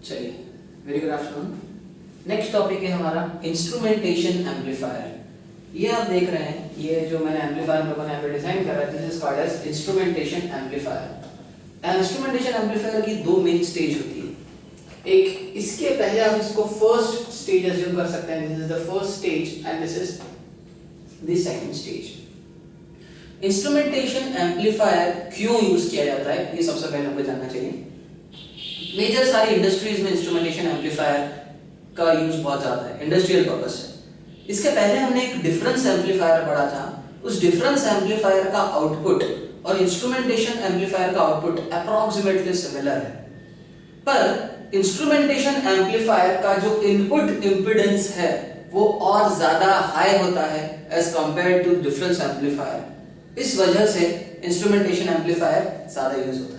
चलिए, very good afternoon. Next topic है हमारा इंस्ट्रूमेंटेशन एम्पलीफायर। ये आप देख रहे हैं, ये जो मैंने एम्पलीफायर हम लोगों ने यहाँ पे डिजाइन करा है, this is called as instrumentation amplifier. Instrumentation amplifier की दो मेन स्टेज होती है। एक इसके पहले आप इसको फर्स्ट स्टेज अज्यूम कर सकते हैं, this is the first stage and this is the second stage. Instrumentation amplifier क्यों यूज किया जाता है, ये सबसे पहले हमको जानना चाहिए। मेजर सारी इंडस्ट्रीज में इंस्ट्रूमेंटेशन एम्पलीफायर का यूज बहुत ज्यादा है, इंडस्ट्रियल पर्पस से। इसके पहले हमने एक डिफरेंस एम्पलीफायर पढ़ा था, उस डिफरेंस एम्पलीफायर का आउटपुट और इंस्ट्रूमेंटेशन एम्पलीफायर का आउटपुट अप्रॉक्सीमेटली सिमिलर है, पर इंस्ट्रूमेंटेशन एम्पलीफायर का जो इनपुट इंपीडेंस है वो और ज्यादा हाई होता है as compared to difference amplifier. इस वजह से इंस्ट्रूमेंटेशन एम्पलीफायर ज्यादा यूज होता है।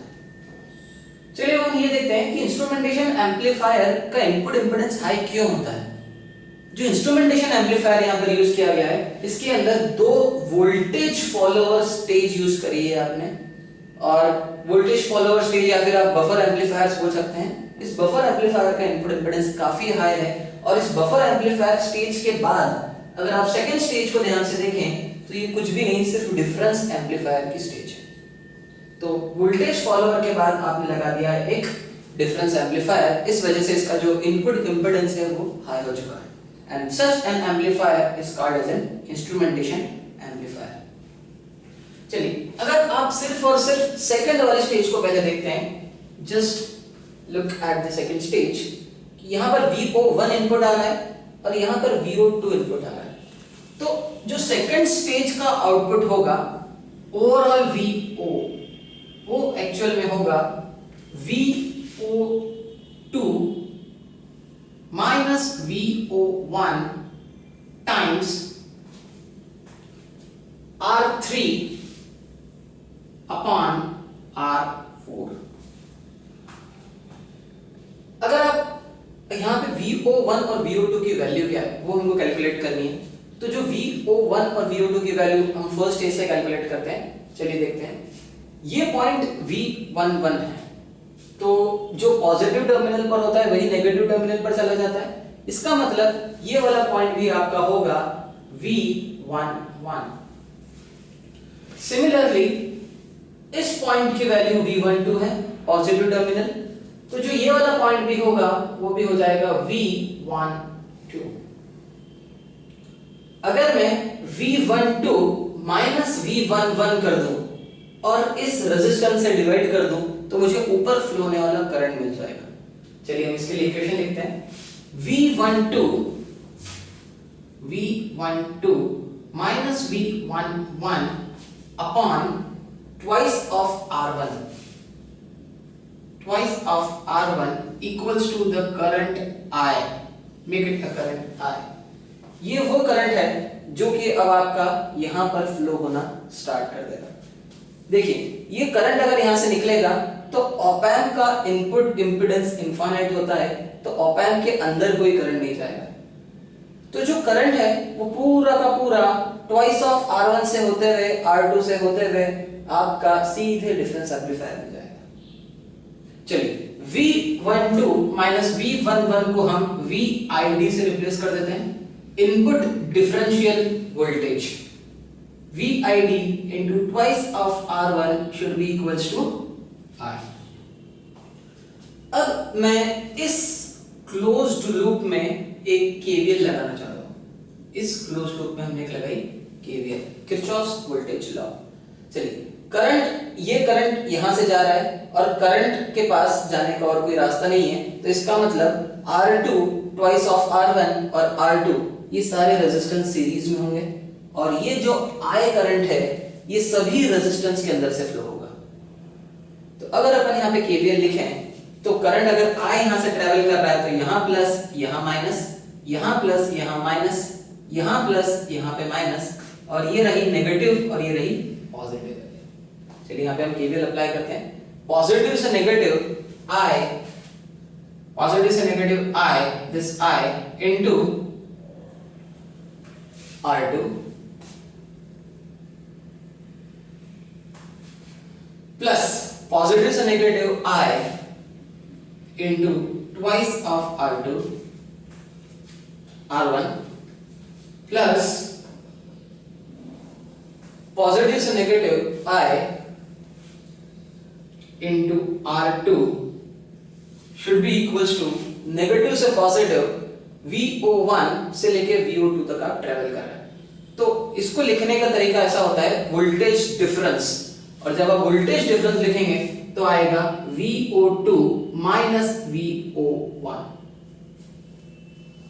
चलिए हम ये देखते हैं कि इंस्ट्रूमेंटेशन एम्पलीफायर का इनपुट इंपीडेंस हाई क्यों होता है। जो इंस्ट्रूमेंटेशन एम्पलीफायर यहाँ पर यूज किया गया है, इसके अंदर दो वोल्टेज फॉलोअर स्टेज यूज करी है आपने, और वोल्टेज फॉलोअर स्टेज या फिर आप बफर एम्पलीफायर्स बोल सकते हैं। इस बफर एम्पलीफायर का इनपुट इंपीडेंस काफी हाई है, और इस बफर एम्पलीफायर स्टेज के बाद अगर आप सेकंड स्टेज को ध्यान से देखें तो ये कुछ भी नहीं, सिर्फ डिफरेंस एम्पलीफायर की स्टेज है। तो वोल्टेज फॉलोअर के बाद आपने लगा दिया है एक डिफरेंस एम्पलीफायर, इस वजह से इसका जो इनपुट इंपीडेंस है वो हाई हो चुका है, and such an amplifier is called as an instrumentation amplifier. चलिए, अगर आप सिर्फ और सिर्फ सेकंड वाले स्टेज को पहले देखते हैं, just look at the second stage, कि यहां पर VO1 इनपुट आ रहा है और यहां पर VO2 इनपुट आ रहा है। तो जो सेकंड स्टेज का आउटपुट होगा ओवरऑल VO, वो एक्चुअल में होगा VO2 minus VO1 times R3 upon R4। अगर आप यहां पे VO1 और VO2 की वैल्यू क्या है वो हमको कैलकुलेट करनी है, तो जो VO1 और VO2 की वैल्यू हम फर्स्ट स्टेज से कैलकुलेट करते हैं। चलिए देखते हैं, ये पॉइंट V11 है, तो जो पॉजिटिव टर्मिनल पर होता है वही नेगेटिव टर्मिनल पर चला जाता है। इसका मतलब ये वाला पॉइंट भी आपका होगा V11। सिमिलरली इस पॉइंट की वैल्यू V12 है, पॉजिटिव टर्मिनल, तो जो ये वाला पॉइंट भी होगा वो भी हो जाएगा V12। अगर मैं V12 माइनस V11 कर दूं और इस रेजिस्टेंस से डिवाइड कर दूं तो मुझे ऊपर फ्लो होने वाला करंट मिल जाएगा। चलिए हम इसके लिए इक्वेशन लिखते हैं, V12 minus V11 upon twice of R1 equals to the current I, make it the current I। ये वो करंट है जो कि अब आपका यहां पर फ्लो होना स्टार्ट कर देगा। देखिए, ये करंट अगर यहां से निकलेगा तो ऑप एम्प का इनपुट इंपीडेंस इनफाइनाइट होता है, तो ऑप एम्प के अंदर कोई करंट नहीं जाएगा। तो जो करंट है वो पूरा का पूरा ट्वाइस ऑफ R1 से होते हुए R2 से होते हुए आपका सीधे डिफरेंस एम्पलीफायर में जाएगा। चलिए, V12 माइनस V11 को हम VID से रिप्लेस कर देते हैं, input differential voltage. VID into twice of R1 should be equals to I। अब मैं इस क्लोज्ड लूप में एक KVL लगाना चाहता हूं। इस क्लोज्ड लूप में हमने एक लगाई KVL, किरचॉफ्स वोल्टेज लॉ। चलिए, ये करंट यहां से जा रहा है और करंट के पास जाने का और कोई रास्ता नहीं है, तो इसका मतलब R2 ट्वाइस ऑफ R1 और R2 ये सारे रेजिस्टेंस सीरीज में होंगे, और ये जो I करंट है ये सभी रेजिस्टेंस के अंदर से फ्लो होगा। तो अगर अपन यहाँ पे KVL लिखें तो करंट अगर I यहां से ट्रेवल कर रहा है तो यहां प्लस, यहां माइनस, यहां प्लस, यहां माइनस, यहां प्लस, यहां पे माइनस, और ये रही नेगेटिव और ये रही पॉजिटिव। चलिए यहाँ पे हम KVL अप्लाई करते हैं। पॉजिटिव से negative I, this I into R2 plus positive से negative I into twice of R2 R1 plus positive से negative I into R2 should be equals to negative से पॉजिटिव VO1 से लेके VO2 तक आप ट्रेवल कर रहे हैं। तो इसको लिखने का तरीका ऐसा होता है वोल्टेज डिफरेंस, और जब आप वोल्टेज डिफरेंस लिखेंगे तो आएगा VO2 माइनस VO1।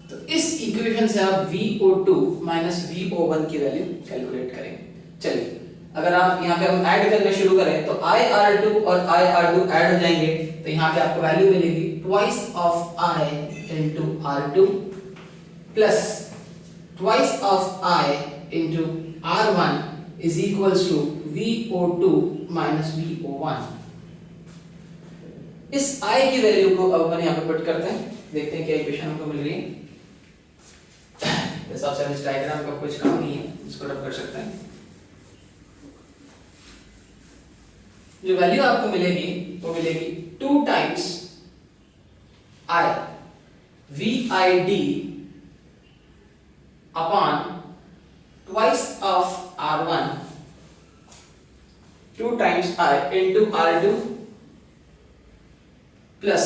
तो इस इक्वेशन से आप VO2 माइनस VO1 की वैल्यू कैलकुलेट करेंगे। चलिए अगर आप यहाँ पे हम ऐड करना शुरू करें तो IR2 और IR2 ऐड हो जाएंगे, तो यहाँ पे आपको वैल्यू मिलेगी twice of I into R2 plus twice of I into R1 is equals to VO2 minus VO1। इस I की वैल्यू को अब अपन यहाँ पे पुट करते हैं, देखते हैं क्या इक्वेशन हमको मिल रही है। जैसा आपसे इस डायग्राम का कुछ काम नहीं है, इसको रब कर सकते हैं। जो वैल्यू आपको मिलेगी वो मिलेगी 2 times I VID upon twice of R1 2 times I into R2 plus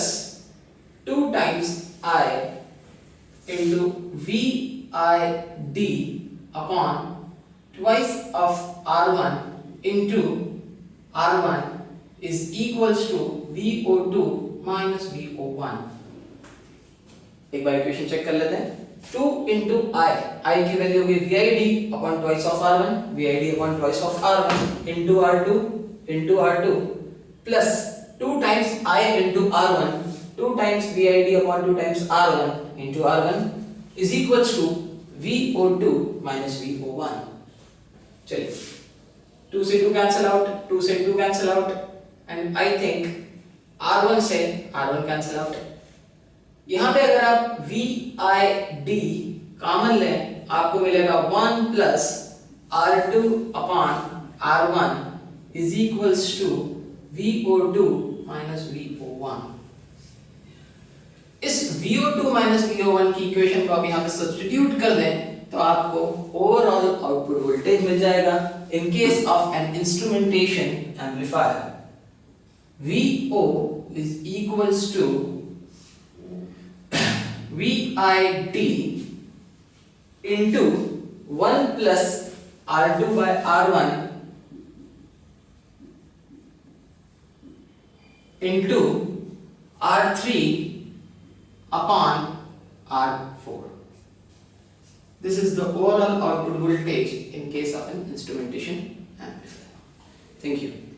2 times I into VID upon twice of R1 into R1 is equals to VO2 minus VO1। एक बार इक्वेशन चेक कर लेते हैं। 2 into I की value होगी VID upon twice of R1, VID upon twice of R1 into R2 plus 2 times I into R1 2 times VID upon 2 times R1 into R1 is equals to VO2 minus VO1। चलिए 2 से 2 cancel out, 2 से 2 cancel out, and I think R1 से R1 cancel out. यहां पे अगर आप VID common लें आपको मिलेगा 1 plus R2 upon R1 is equals to VO2 minus VO1। इस VO2 माइनस VO1 की इक्वेशन को आप यहां पे सब्स्टिट्यूट कर दें तो आपको ओवरऑल आउटपुट वोल्टेज मिल जाएगा in case of an instrumentation amplifier. VO is equals to VID into 1 plus R2 by R1 into R3 upon R4. This is the overall output voltage in case of an instrumentation amplifier. Thank you.